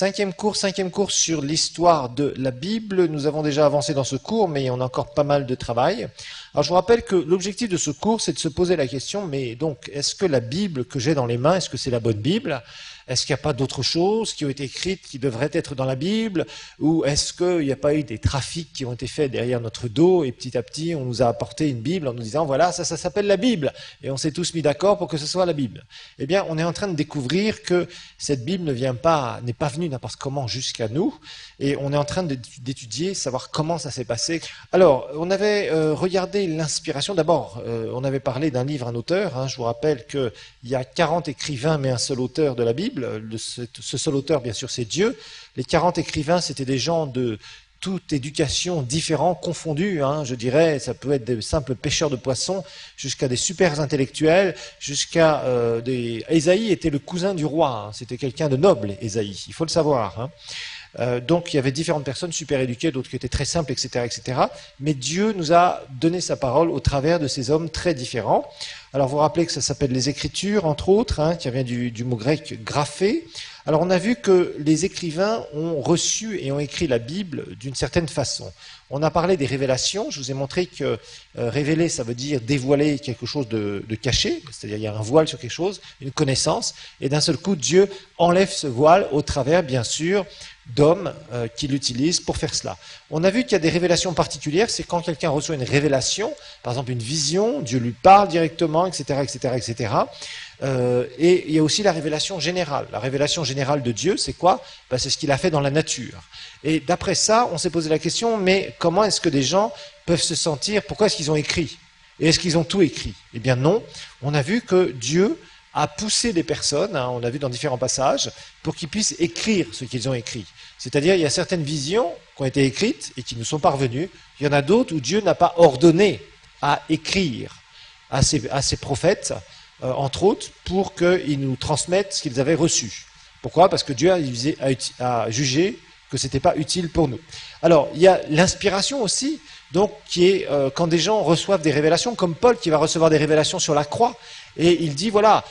Cinquième cours sur l'histoire de la Bible. Nous avons déjà avancé dans ce cours, mais on a encore pas mal de travail. Alors je vous rappelle que l'objectif de ce cours, c'est de se poser la question, mais donc, est-ce que la Bible que j'ai dans les mains, est-ce que c'est la bonne Bible ? Est-ce qu'il n'y a pas d'autres choses qui ont été écrites qui devraient être dans la Bible? Ou est-ce qu'il n'y a pas eu des trafics qui ont été faits derrière notre dos et petit à petit on nous a apporté une Bible en nous disant voilà, ça s'appelle la Bible et on s'est tous mis d'accord pour que ce soit la Bible? Eh bien, on est en train de découvrir que cette Bible n'est pas venue n'importe comment jusqu'à nous et on est en train d'étudier, savoir comment ça s'est passé. Alors, on avait regardé l'inspiration. D'abord, on avait parlé d'un livre, un auteur. Hein. Je vous rappelle qu'il y a 40 écrivains mais un seul auteur de la Bible. Ce seul auteur, bien sûr, c'est Dieu. Les 40 écrivains, c'était des gens de toute éducation différents, confondus, hein, je dirais. Ça peut être des simples pêcheurs de poissons, jusqu'à des super intellectuels, jusqu'à Ésaïe était le cousin du roi. Hein. C'était quelqu'un de noble, Ésaïe, il faut le savoir. Hein. Donc il y avait différentes personnes super éduquées, d'autres qui étaient très simples, etc., etc. Mais Dieu nous a donné sa parole au travers de ces hommes très différents. Alors vous vous rappelez que ça s'appelle les Écritures, entre autres, hein, qui vient du mot grec grapher. Alors on a vu que les écrivains ont reçu et ont écrit la Bible d'une certaine façon. On a parlé des révélations. Je vous ai montré que révéler, ça veut dire dévoiler quelque chose de caché, c'est-à-dire il y a un voile sur quelque chose, une connaissance, et d'un seul coup Dieu enlève ce voile au travers, bien sûr, d'hommes qui l'utilisent pour faire cela. On a vu qu'il y a des révélations particulières, c'est quand quelqu'un reçoit une révélation, par exemple une vision, Dieu lui parle directement, etc., etc., etc. Et il y a aussi la révélation générale. La révélation générale de Dieu, c'est quoi? C'est ce qu'il a fait dans la nature. Et d'après ça, on s'est posé la question, mais comment est-ce que des gens peuvent se sentir, pourquoi est-ce qu'ils ont écrit? Et est-ce qu'ils ont tout écrit? Eh bien non, on a vu que Dieu a poussé des personnes, hein, on a vu dans différents passages, pour qu'ils puissent écrire ce qu'ils ont écrit. C'est-à-dire, il y a certaines visions qui ont été écrites et qui nous sont parvenues. Il y en a d'autres où Dieu n'a pas ordonné à écrire à ses prophètes, entre autres, pour qu'ils nous transmettent ce qu'ils avaient reçu. Pourquoi? Parce que Dieu a jugé que ce n'était pas utile pour nous. Alors, il y a l'inspiration aussi, donc qui est quand des gens reçoivent des révélations, comme Paul qui va recevoir des révélations sur la croix, et il dit, voilà,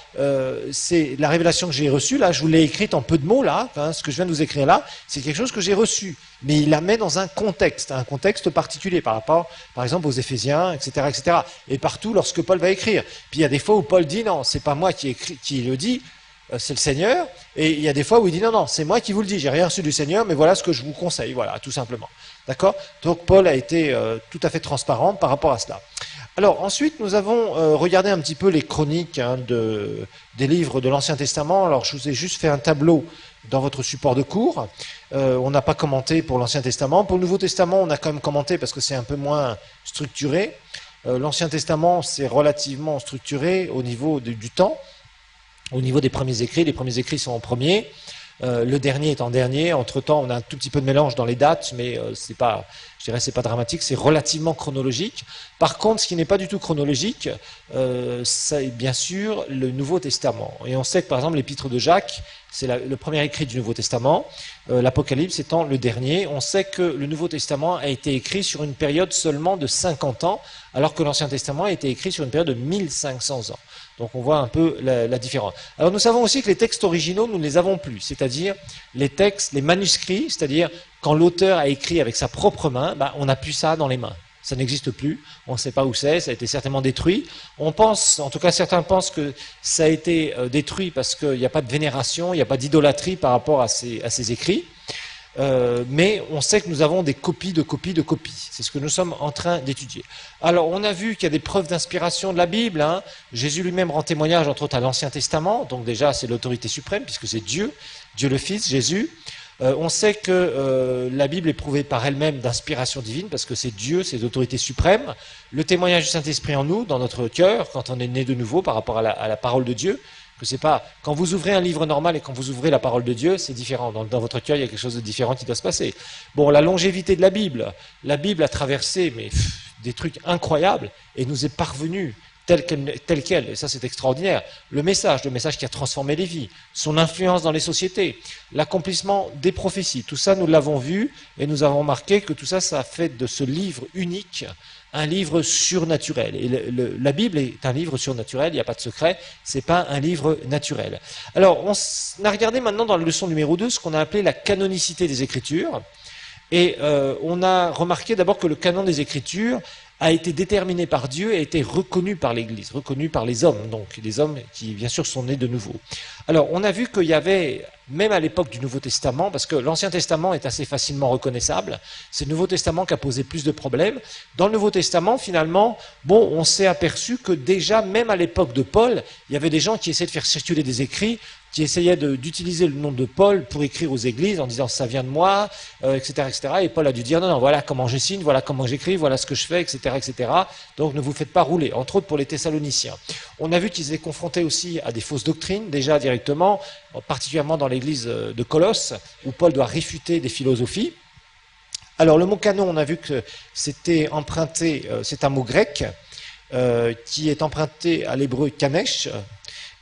c'est la révélation que j'ai reçue, là, je vous l'ai écrite en peu de mots, là, hein, ce que je viens de vous écrire là, c'est quelque chose que j'ai reçu. Mais il la met dans un contexte particulier, par rapport, par exemple, aux Éphésiens, etc., etc. Et partout, lorsque Paul va écrire. Puis il y a des fois où Paul dit, non, c'est pas moi qui le dit, c'est le Seigneur. Et il y a des fois où il dit, non, non, c'est moi qui vous le dis, j'ai rien reçu du Seigneur, mais voilà ce que je vous conseille, voilà, tout simplement. D'accord? Donc Paul a été tout à fait transparent par rapport à cela. Alors ensuite, nous avons regardé un petit peu les chroniques hein, des livres de l'Ancien Testament. Alors je vous ai juste fait un tableau dans votre support de cours. On n'a pas commenté pour l'Ancien Testament. Pour le Nouveau Testament, on a quand même commenté parce que c'est un peu moins structuré. L'Ancien Testament, c'est relativement structuré au niveau du temps, au niveau des premiers écrits. Les premiers écrits sont en premier. Le dernier est en dernier. Entre-temps, on a un tout petit peu de mélange dans les dates, mais c'est pas dramatique, c'est relativement chronologique. Par contre, ce qui n'est pas du tout chronologique, c'est bien sûr le Nouveau Testament. Et on sait que, par exemple, l'Épître de Jacques, c'est le premier écrit du Nouveau Testament, l'Apocalypse étant le dernier. On sait que le Nouveau Testament a été écrit sur une période seulement de 50 ans, alors que l'Ancien Testament a été écrit sur une période de 1500 ans. Donc on voit un peu la différence. Alors nous savons aussi que les textes originaux, nous ne les avons plus, c'est-à-dire les textes, les manuscrits, c'est-à-dire quand l'auteur a écrit avec sa propre main, on n'a plus ça dans les mains. Ça n'existe plus, on ne sait pas où c'est, ça a été certainement détruit. On pense, en tout cas certains pensent que ça a été détruit parce qu'il n'y a pas de vénération, il n'y a pas d'idolâtrie par rapport à ces écrits. Mais on sait que nous avons des copies de copies de copies. C'est ce que nous sommes en train d'étudier. Alors, on a vu qu'il y a des preuves d'inspiration de la Bible. Hein. Jésus lui-même rend témoignage, entre autres, à l'Ancien Testament. Donc déjà, c'est l'autorité suprême, puisque c'est Dieu le Fils, Jésus. On sait que la Bible est prouvée par elle-même d'inspiration divine, parce que c'est Dieu, c'est l'autorité suprême. Le témoignage du Saint-Esprit en nous, dans notre cœur, quand on est né de nouveau par rapport à la parole de Dieu. Que c'est pas quand vous ouvrez un livre normal et quand vous ouvrez la parole de Dieu, c'est différent. Dans votre cœur, il y a quelque chose de différent qui doit se passer. Bon, la longévité de la Bible a traversé des trucs incroyables et nous est parvenue telle qu'elle, et ça c'est extraordinaire, le message qui a transformé les vies, son influence dans les sociétés, l'accomplissement des prophéties, tout ça nous l'avons vu et nous avons remarqué que tout ça, ça a fait de ce livre unique un livre surnaturel. Et la Bible est un livre surnaturel, il n'y a pas de secret, c'est pas un livre naturel. Alors, on a regardé maintenant dans la leçon numéro 2 ce qu'on a appelé la canonicité des Écritures, et on a remarqué d'abord que le canon des Écritures a été déterminé par Dieu et a été reconnu par l'Église, reconnu par les hommes, donc les hommes qui bien sûr sont nés de nouveau. Alors on a vu qu'il y avait, même à l'époque du Nouveau Testament, parce que l'Ancien Testament est assez facilement reconnaissable, c'est le Nouveau Testament qui a posé plus de problèmes. Dans le Nouveau Testament, finalement, bon, on s'est aperçu que déjà, même à l'époque de Paul, il y avait des gens qui essayaient de faire circuler des écrits, qui essayaient d'utiliser le nom de Paul pour écrire aux églises en disant ça vient de moi, etc., etc. Et Paul a dû dire non, non, voilà comment je signe, voilà comment j'écris, voilà ce que je fais, etc., etc. Donc ne vous faites pas rouler, entre autres pour les Thessaloniciens. On a vu qu'ils étaient confrontés aussi à des fausses doctrines, déjà directement, particulièrement dans l'église de Colosse, où Paul doit réfuter des philosophies. Alors le mot canon, on a vu que c'était emprunté, c'est un mot grec, qui est emprunté à l'hébreu kanesh,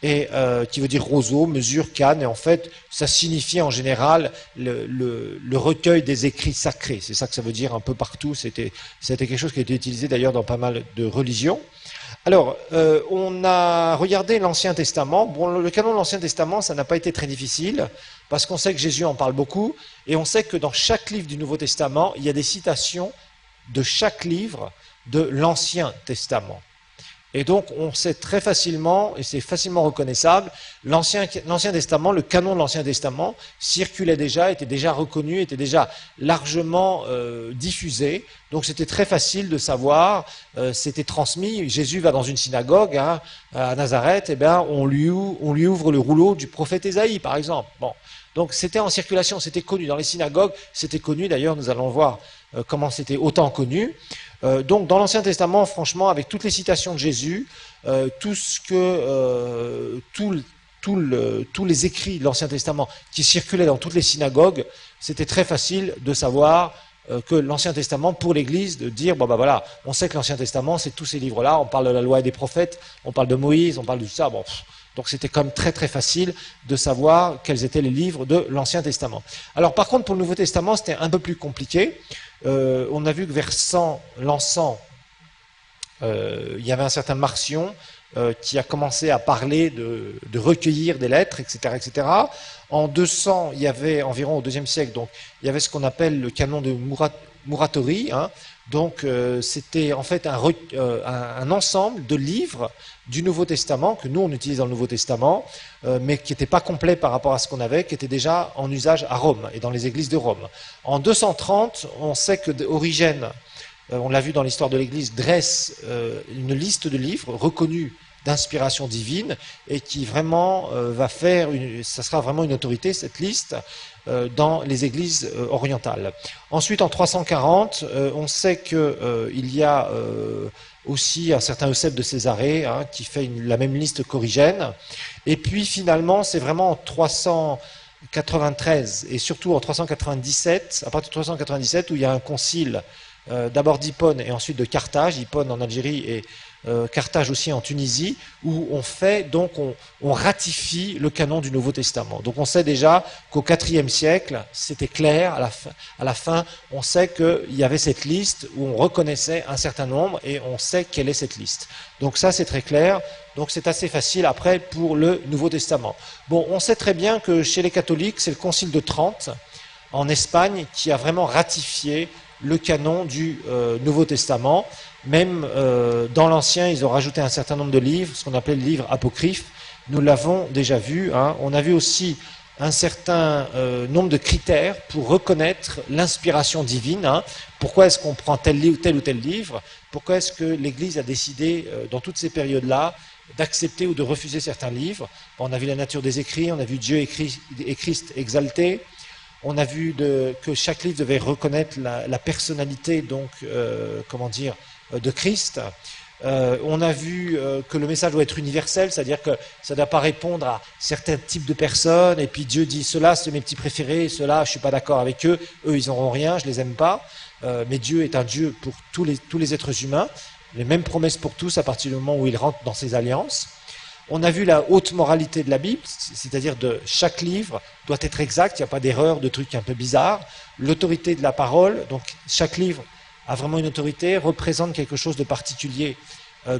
et qui veut dire roseau, mesure, canne, et en fait, ça signifie en général le recueil des écrits sacrés. C'est ça que ça veut dire un peu partout. C'était quelque chose qui a été utilisé d'ailleurs dans pas mal de religions. Alors, on a regardé l'Ancien Testament. Bon, le canon de l'Ancien Testament, ça n'a pas été très difficile, parce qu'on sait que Jésus en parle beaucoup, et on sait que dans chaque livre du Nouveau Testament, il y a des citations de chaque livre de l'Ancien Testament. Et donc, on sait très facilement, et c'est facilement reconnaissable, l'Ancien Testament, le canon de l'Ancien Testament, circulait déjà, était déjà reconnu, était déjà largement diffusé. Donc, c'était très facile de savoir, c'était transmis. Jésus va dans une synagogue à Nazareth, et bien, on lui ouvre le rouleau du prophète Ésaïe, par exemple. Bon. Donc, c'était en circulation, c'était connu. Dans les synagogues, c'était connu. D'ailleurs, nous allons voir comment c'était autant connu. Donc dans l'Ancien Testament, franchement, avec toutes les citations de Jésus, tous les écrits de l'Ancien Testament qui circulaient dans toutes les synagogues, c'était très facile de savoir que l'Ancien Testament, pour l'Église, de dire, bon ben voilà, on sait que l'Ancien Testament, c'est tous ces livres-là, on parle de la loi et des prophètes, on parle de Moïse, on parle de tout ça, bon... Donc c'était quand même très très facile de savoir quels étaient les livres de l'Ancien Testament. Alors par contre pour le Nouveau Testament c'était un peu plus compliqué. On a vu que vers l'encens, il y avait un certain Marcion qui a commencé à parler de recueillir des lettres, etc., etc. En 200, il y avait environ au IIe siècle, donc il y avait ce qu'on appelle le canon de Muratori, hein. Donc c'était en fait un ensemble de livres du Nouveau Testament, que nous on utilise dans le Nouveau Testament, mais qui n'était pas complet par rapport à ce qu'on avait, qui était déjà en usage à Rome et dans les églises de Rome. En 230, on sait que Origène, on l'a vu dans l'histoire de l'Église, dresse une liste de livres reconnus d'inspiration divine et qui vraiment ça sera vraiment une autorité, cette liste, dans les églises orientales. Ensuite, en 340, on sait qu'il y a aussi un certain Eusèbe de Césarée, hein, qui fait la même liste qu'Origène. Et puis finalement, c'est vraiment en 393 et surtout en 397, à partir de 397, où il y a un concile d'abord d'Hippone et ensuite de Carthage, Hippone en Algérie et Carthage aussi en Tunisie, où on ratifie le canon du Nouveau Testament. Donc on sait déjà qu'au IVe siècle, c'était clair, à la fin, on sait qu'il y avait cette liste où on reconnaissait un certain nombre et on sait quelle est cette liste. Donc ça c'est très clair, donc c'est assez facile après pour le Nouveau Testament. Bon, on sait très bien que chez les catholiques, c'est le Concile de Trente, en Espagne, qui a vraiment ratifié le canon du Nouveau Testament. Même dans l'Ancien, ils ont rajouté un certain nombre de livres, ce qu'on appelait le livre apocryphe. Nous l'avons déjà vu. Hein. On a vu aussi un certain nombre de critères pour reconnaître l'inspiration divine. Hein. Pourquoi est-ce qu'on prend tel ou tel livre? Pourquoi est-ce que l'Église a décidé, dans toutes ces périodes-là, d'accepter ou de refuser certains livres? On a vu la nature des écrits, on a vu Dieu et Christ exaltés. On a vu que chaque livre devait reconnaître la personnalité, donc, de Christ. On a vu que le message doit être universel, c'est-à-dire que ça ne doit pas répondre à certains types de personnes, et puis Dieu dit, ceux-là, c'est mes petits préférés, ceux-là, je ne suis pas d'accord avec eux, ils n'auront rien, je ne les aime pas. Mais Dieu est un Dieu pour tous les êtres humains. les mêmes promesses pour tous à partir du moment où ils rentrent dans ces alliances. On a vu la haute moralité de la Bible, c'est-à-dire de chaque livre doit être exact, il n'y a pas d'erreur, de trucs un peu bizarres. L'autorité de la parole, donc chaque livre a vraiment une autorité, représente quelque chose de particulier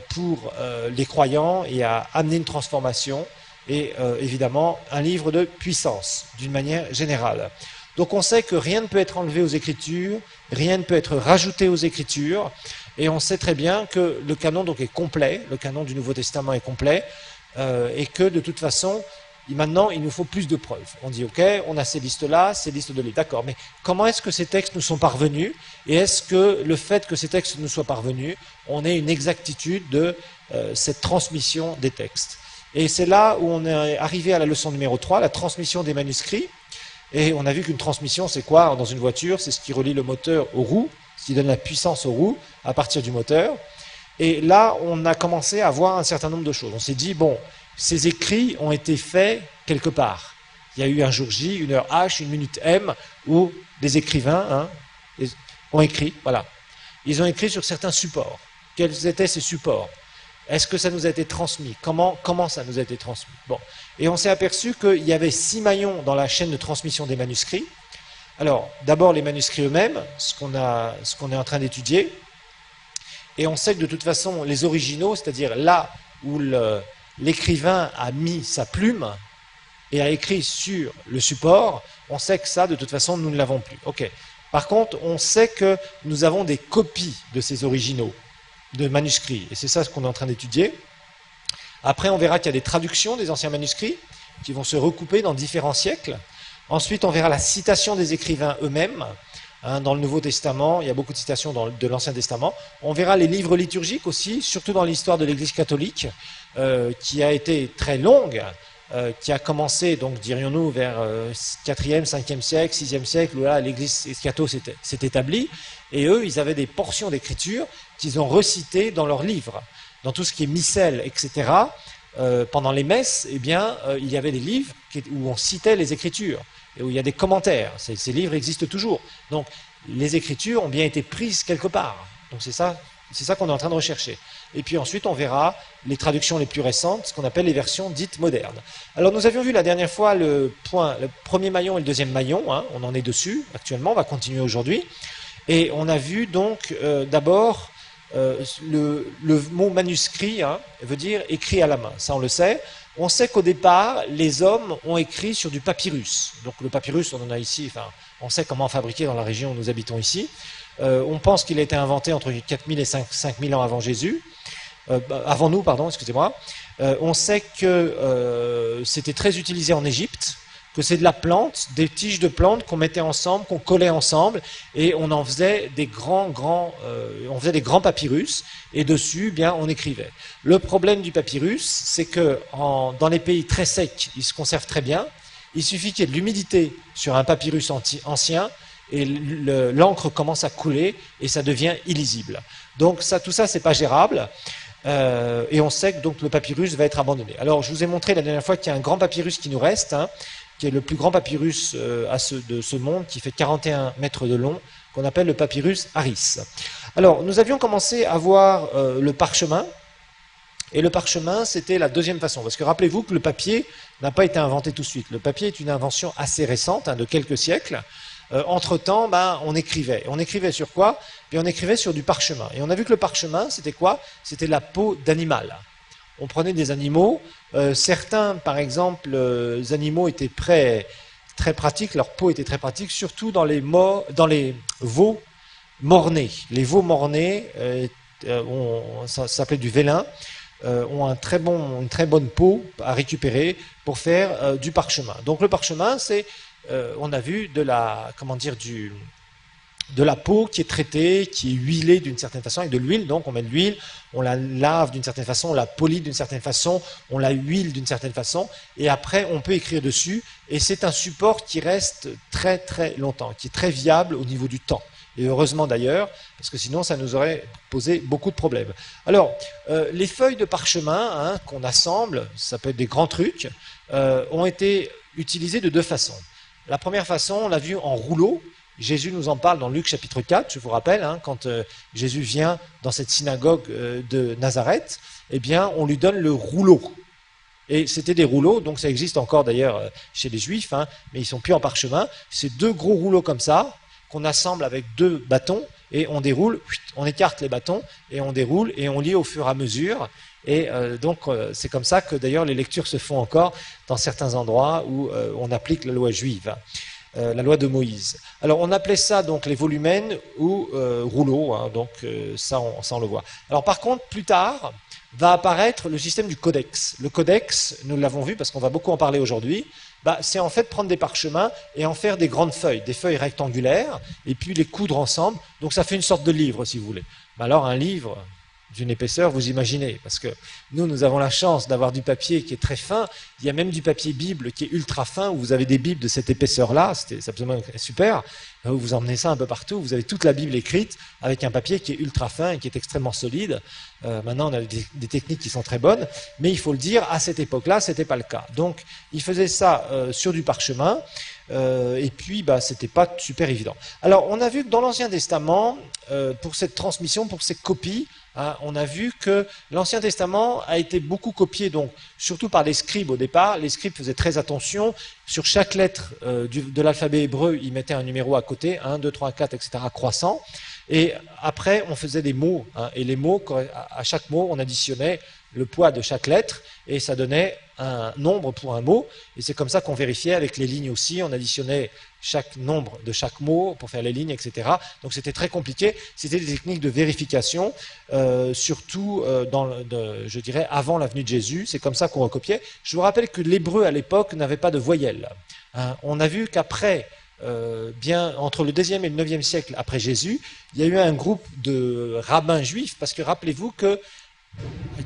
pour les croyants et a amené une transformation et évidemment un livre de puissance d'une manière générale. Donc on sait que rien ne peut être enlevé aux Écritures, rien ne peut être rajouté aux Écritures, et on sait très bien que le canon donc est complet, le canon du Nouveau Testament est complet, et que de toute façon, maintenant il nous faut plus de preuves. On dit ok, on a ces listes-là, ces listes de livres, d'accord, mais comment est-ce que ces textes nous sont parvenus, et est-ce que le fait que ces textes nous soient parvenus, on ait une exactitude de cette transmission des textes. Et c'est là où on est arrivé à la leçon numéro 3, la transmission des manuscrits. Et on a vu qu'une transmission, c'est quoi dans une voiture? C'est ce qui relie le moteur aux roues, ce qui donne la puissance aux roues à partir du moteur. Et là, on a commencé à voir un certain nombre de choses. On s'est dit, bon, ces écrits ont été faits quelque part. Il y a eu un jour J, une heure H, une minute M, où des écrivains ont écrit, voilà. Ils ont écrit sur certains supports. Quels étaient ces supports? Est-ce que ça nous a été transmis? Comment ça nous a été transmis? Bon. Et on s'est aperçu qu'il y avait 6 maillons dans la chaîne de transmission des manuscrits. Alors, d'abord les manuscrits eux-mêmes, ce qu'on est en train d'étudier. Et on sait que de toute façon, les originaux, c'est-à-dire là où l'écrivain a mis sa plume et a écrit sur le support, on sait que ça, de toute façon, nous ne l'avons plus. Ok. Par contre, on sait que nous avons des copies de ces originaux, de manuscrits. Et c'est ça ce qu'on est en train d'étudier. Après, on verra qu'il y a des traductions des anciens manuscrits qui vont se recouper dans différents siècles. Ensuite, on verra la citation des écrivains eux-mêmes. Dans le Nouveau Testament, il y a beaucoup de citations de l'Ancien Testament. On verra les livres liturgiques aussi, surtout dans l'histoire de l'Église catholique, qui a été très longue, qui a commencé, donc dirions-nous, vers 4e, 5e siècle, 6e siècle, où là, l'Église catholique s'est établie. Et eux, ils avaient des portions d'écriture qu'ils ont recitées dans leurs livres. Dans tout ce qui est missel, etc., pendant les messes, eh bien, il y avait des livres où on citait les Écritures et où il y a des commentaires. Ces livres existent toujours. Donc, les Écritures ont bien été prises quelque part. Donc, c'est ça qu'on est en train de rechercher. Et puis ensuite, on verra les traductions les plus récentes, ce qu'on appelle les versions dites modernes. Alors, nous avions vu la dernière fois le premier maillon et le deuxième maillon. On en est dessus actuellement, on va continuer aujourd'hui. Et on a vu donc d'abord le mot manuscrit veut dire écrit à la main, ça on le sait. On sait qu'au départ, les hommes ont écrit sur du papyrus. Donc le papyrus, on en a ici, enfin, on sait comment fabriquer dans la région où nous habitons ici. On pense qu'il a été inventé entre 4000 et 5000 ans avant Jésus. Avant nous, pardon, excusez-moi. On sait que c'était très utilisé en Égypte, que c'est de la plante, des tiges de plantes qu'on mettait ensemble, qu'on collait ensemble, et on en faisait des grands papyrus, et dessus, bien, on écrivait. Le problème du papyrus, c'est que dans les pays très secs, il se conserve très bien. Il suffit qu'il y ait de l'humidité sur un papyrus ancien, et l'encre commence à couler, et ça devient illisible. Donc tout ça, c'est pas gérable. Et on sait que donc le papyrus va être abandonné. Alors, je vous ai montré la dernière fois qu'il y a un grand papyrus qui nous reste, qui est le plus grand papyrus de ce monde, qui fait 41 mètres de long, qu'on appelle le papyrus Harris. Alors, nous avions commencé à voir le parchemin, et le parchemin, c'était la deuxième façon, parce que rappelez-vous que le papier n'a pas été inventé tout de suite. Le papier est une invention assez récente, de quelques siècles. Entre-temps, on écrivait. On écrivait sur quoi? Puis on écrivait sur du parchemin. Et on a vu que le parchemin, c'était quoi? C'était la peau d'animal. On prenait des animaux. Certains, par exemple, les animaux étaient très pratiques, leur peau était très pratique, surtout dans les veaux mornés. Les veaux mornés, ça s'appelait du vélin, ont une très bonne peau à récupérer pour faire du parchemin. Donc le parchemin, c'est, on a vu de la peau qui est traitée, qui est huilée d'une certaine façon, avec de l'huile, donc on met de l'huile, on la lave d'une certaine façon, on la polit d'une certaine façon, on la huile d'une certaine façon, et après on peut écrire dessus, et c'est un support qui reste très très longtemps, qui est très viable au niveau du temps. Et heureusement d'ailleurs, parce que sinon ça nous aurait posé beaucoup de problèmes. Alors, les feuilles de parchemin qu'on assemble, ça peut être des grands trucs, ont été utilisées de deux façons. La première façon, on l'a vu en rouleau, Jésus nous en parle dans Luc chapitre 4, je vous rappelle, hein, quand Jésus vient dans cette synagogue de Nazareth, eh bien, on lui donne le rouleau. Et c'était des rouleaux, donc ça existe encore d'ailleurs chez les Juifs, hein, mais ils sont plus en parchemin. C'est deux gros rouleaux comme ça, qu'on assemble avec deux bâtons, et on déroule, on écarte les bâtons, et on déroule, et on lit au fur et à mesure. Et donc c'est comme ça que d'ailleurs les lectures se font encore dans certains endroits où on applique la loi juive, la loi de Moïse. Alors on appelait ça donc les volumens ou rouleaux, hein, donc ça on le voit. Alors par contre, plus tard, va apparaître le système du codex. Le codex, nous l'avons vu parce qu'on va beaucoup en parler aujourd'hui, c'est en fait prendre des parchemins et en faire des grandes feuilles, des feuilles rectangulaires, et puis les coudre ensemble. Donc ça fait une sorte de livre, si vous voulez. Alors un livre d'une épaisseur, vous imaginez, parce que nous avons la chance d'avoir du papier qui est très fin. Il y a même du papier Bible qui est ultra fin, où vous avez des Bibles de cette épaisseur-là, c'est absolument super. Vous emmenez ça un peu partout, vous avez toute la Bible écrite avec un papier qui est ultra fin et qui est extrêmement solide. Maintenant, on a des techniques qui sont très bonnes, mais il faut le dire, à cette époque-là, c'était pas le cas. Donc, ils faisaient ça sur du parchemin, et puis, c'était pas super évident. Alors, on a vu que dans l'Ancien Testament, pour cette transmission, pour ces copies, on a vu que l'Ancien Testament a été beaucoup copié, donc surtout par les scribes au départ. Les scribes faisaient très attention. Sur chaque lettre de l'alphabet hébreu, ils mettaient un numéro à côté, 1, 2, 3, 4, etc., croissant. Et après, on faisait des mots. Et les mots, à chaque mot, on additionnait le poids de chaque lettre, et ça donnait un nombre pour un mot. Et c'est comme ça qu'on vérifiait avec les lignes aussi. On additionnait chaque nombre de chaque mot pour faire les lignes, etc. Donc c'était très compliqué. C'était des techniques de vérification, surtout je dirais avant la venue de Jésus. C'est comme ça qu'on recopiait. Je vous rappelle que l'hébreu à l'époque n'avait pas de voyelles. On a vu qu'après, bien entre le 2e et le 9e siècle après Jésus, il y a eu un groupe de rabbins juifs, parce que rappelez-vous que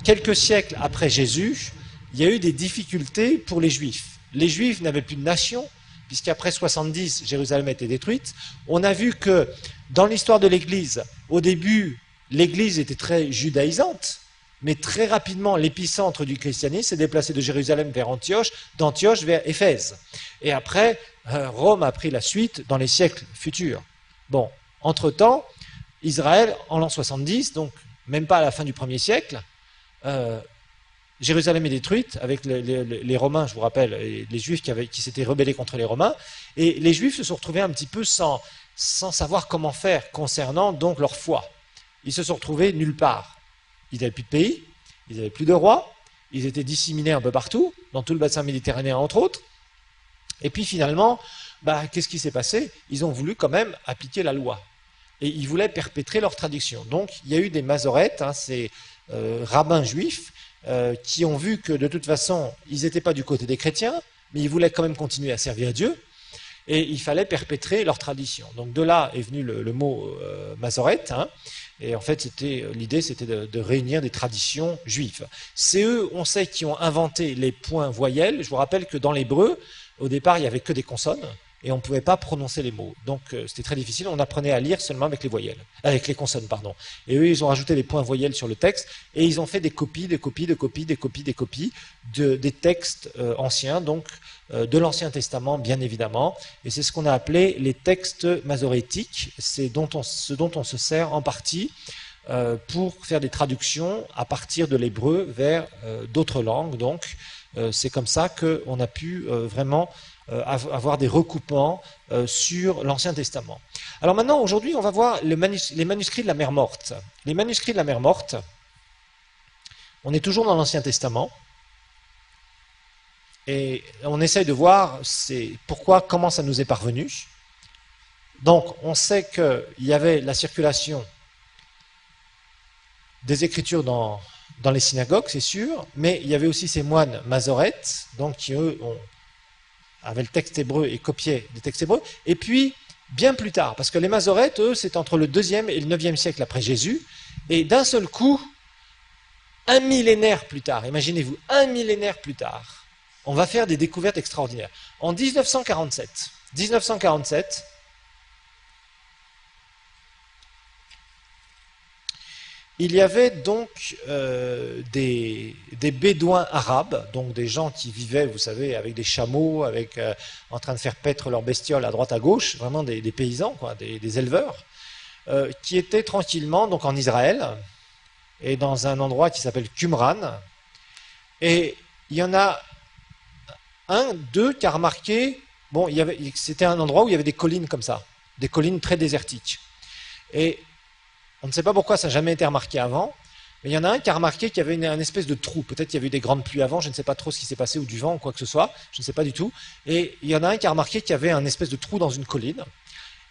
quelques siècles après Jésus, il y a eu des difficultés pour les Juifs. Les Juifs n'avaient plus de nation, puisqu'après 70, Jérusalem a été détruite. On a vu que dans l'histoire de l'Église, au début, l'Église était très judaïsante, mais très rapidement, l'épicentre du christianisme s'est déplacé de Jérusalem vers Antioche, d'Antioche vers Éphèse. Et après, Rome a pris la suite dans les siècles futurs. Bon, entre-temps, Israël, en l'an 70, donc même pas à la fin du 1er siècle, Jérusalem est détruite avec les Romains, je vous rappelle, et les Juifs qui s'étaient rebellés contre les Romains, et les Juifs se sont retrouvés un petit peu sans savoir comment faire concernant donc leur foi. Ils se sont retrouvés nulle part. Ils n'avaient plus de pays, ils n'avaient plus de roi, ils étaient disséminés un peu partout, dans tout le bassin méditerranéen entre autres. Et puis finalement, qu'est-ce qui s'est passé? Ils ont voulu quand même appliquer la loi. Et ils voulaient perpétrer leur tradition. Donc il y a eu des Masorètes, ces rabbins juifs, qui ont vu que de toute façon, ils n'étaient pas du côté des chrétiens, mais ils voulaient quand même continuer à servir Dieu, et il fallait perpétrer leur tradition. Donc de là est venu le mot Masorète, et en fait l'idée c'était de réunir des traditions juives. C'est eux, on sait, qui ont inventé les points voyelles. Je vous rappelle que dans l'hébreu, au départ, il n'y avait que des consonnes, et on ne pouvait pas prononcer les mots. Donc c'était très difficile, on apprenait à lire seulement avec les voyelles, avec les consonnes, pardon. Et eux, ils ont rajouté des points voyelles sur le texte, et ils ont fait des copies des textes anciens, donc de l'Ancien Testament, bien évidemment, et c'est ce qu'on a appelé les textes masorétiques. C'est ce dont on se sert en partie pour faire des traductions à partir de l'hébreu vers d'autres langues. Donc c'est comme ça qu'on a pu vraiment avoir des recoupements sur l'Ancien Testament. Alors maintenant, aujourd'hui, on va voir les manuscrits de la Mer Morte. Les manuscrits de la Mer Morte, on est toujours dans l'Ancien Testament, et on essaye de voir comment ça nous est parvenu. Donc, on sait qu'il y avait la circulation des Écritures dans les synagogues, c'est sûr, mais il y avait aussi ces moines masorètes, donc qui, eux, avaient le texte hébreu et copiaient des textes hébreux. Et puis, bien plus tard, parce que les Masorètes, eux, c'est entre le 2e et le 9e siècle après Jésus, et d'un seul coup, un millénaire plus tard, imaginez-vous, un millénaire plus tard, on va faire des découvertes extraordinaires. En 1947, il y avait donc des bédouins arabes, donc des gens qui vivaient, vous savez, avec des chameaux, en train de faire paître leurs bestioles à droite à gauche, vraiment des paysans, quoi, des éleveurs, qui étaient tranquillement donc en Israël et dans un endroit qui s'appelle Qumran. Et il y en a deux qui a remarqué, bon, c'était un endroit où il y avait des collines comme ça, des collines très désertiques. Et on ne sait pas pourquoi ça n'a jamais été remarqué avant, mais il y en a un qui a remarqué qu'il y avait une espèce de trou. Peut-être qu'il y avait eu des grandes pluies avant, je ne sais pas trop ce qui s'est passé, ou du vent, ou quoi que ce soit, je ne sais pas du tout. Et il y en a un qui a remarqué qu'il y avait un espèce de trou dans une colline,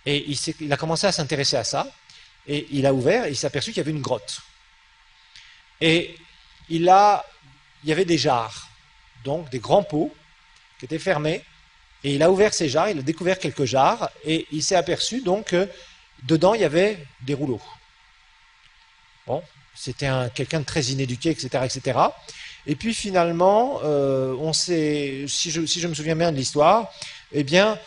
et il a commencé à s'intéresser à ça, et il a ouvert, et il s'est aperçu qu'il y avait une grotte. Et il y avait des jarres, donc des grands pots, qui étaient fermés, et il a ouvert ces jarres, il a découvert quelques jarres, et il s'est aperçu donc que dedans il y avait des rouleaux. Bon, c'était quelqu'un de très inéduqué, etc., etc. Et puis finalement, si je me souviens bien de l'histoire, eh bien,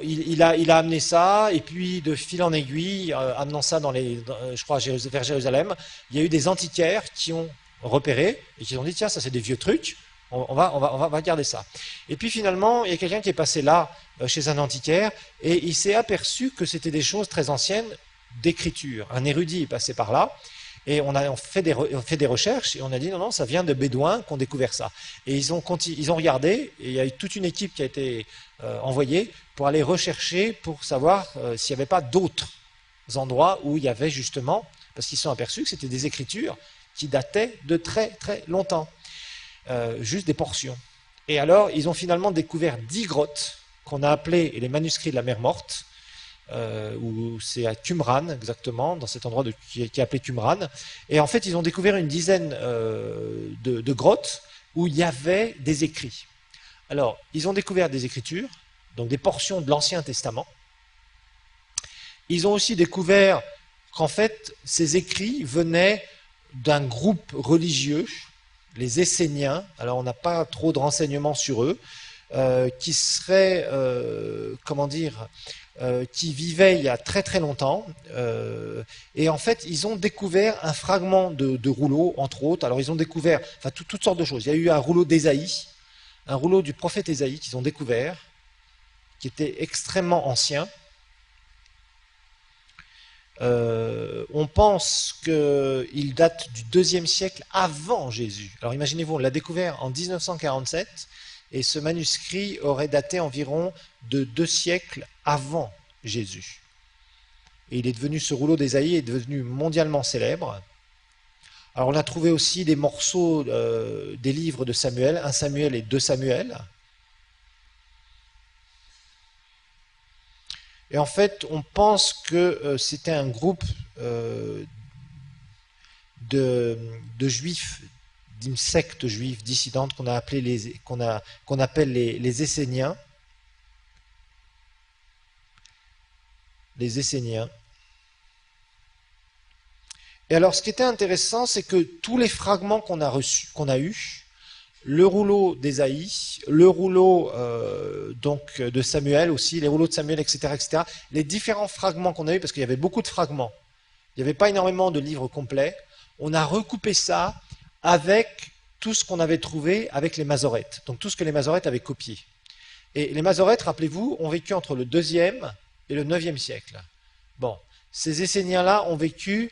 il a amené ça, et puis de fil en aiguille, amenant ça je crois, vers Jérusalem, il y a eu des antiquaires qui ont repéré et qui ont dit tiens, ça c'est des vieux trucs, on va garder ça. Et puis finalement, il y a quelqu'un qui est passé là, chez un antiquaire, et il s'est aperçu que c'était des choses très anciennes d'écriture. Un érudit est passé par là, et on fait des recherches, et on a dit non, ça vient de Bédouins qui ont découvert ça. Et ils ont regardé, et il y a eu toute une équipe qui a été envoyée pour aller rechercher, pour savoir s'il n'y avait pas d'autres endroits où il y avait justement, parce qu'ils se sont aperçus que c'était des écritures qui dataient de très très longtemps, juste des portions. Et alors, ils ont finalement découvert 10 grottes qu'on a appelées les manuscrits de la mer morte, où c'est à Qumran exactement, dans cet endroit qui est appelé Qumran. Et en fait, ils ont découvert une dizaine de grottes où il y avait des écrits. Alors, ils ont découvert des écritures, donc des portions de l'Ancien Testament. Ils ont aussi découvert qu'en fait, ces écrits venaient d'un groupe religieux, les Esséniens. Alors, on n'a pas trop de renseignements sur eux, qui seraient, qui vivaient il y a très très longtemps, et en fait ils ont découvert un fragment de rouleau, entre autres. Alors ils ont découvert toutes sortes de choses. Il y a eu un rouleau d'Ésaïe, un rouleau du prophète Ésaïe qu'ils ont découvert, qui était extrêmement ancien. On pense qu'il date du 2e siècle avant Jésus. Alors imaginez-vous, on l'a découvert en 1947, et ce manuscrit aurait daté environ de 2 siècles avant Jésus. Et ce rouleau d'Ésaïe est devenu mondialement célèbre. Alors on a trouvé aussi des morceaux des livres de Samuel, 1 Samuel et 2 Samuel. Et en fait, on pense que c'était un groupe de juifs, d'une secte juive dissidente qu'on appelle les Esséniens. Les Esséniens. Et alors, ce qui était intéressant, c'est que tous les fragments qu'on a eus, le rouleau d'Ésaïe, le rouleau donc de Samuel aussi, les rouleaux de Samuel, etc., etc., les différents fragments qu'on a eus, parce qu'il y avait beaucoup de fragments, il n'y avait pas énormément de livres complets, on a recoupé ça avec tout ce qu'on avait trouvé avec les Masorètes, donc tout ce que les Masorètes avaient copié. Et les Masorètes, rappelez-vous, ont vécu entre le 2e et le 9e siècle. Bon, ces Esséniens-là ont vécu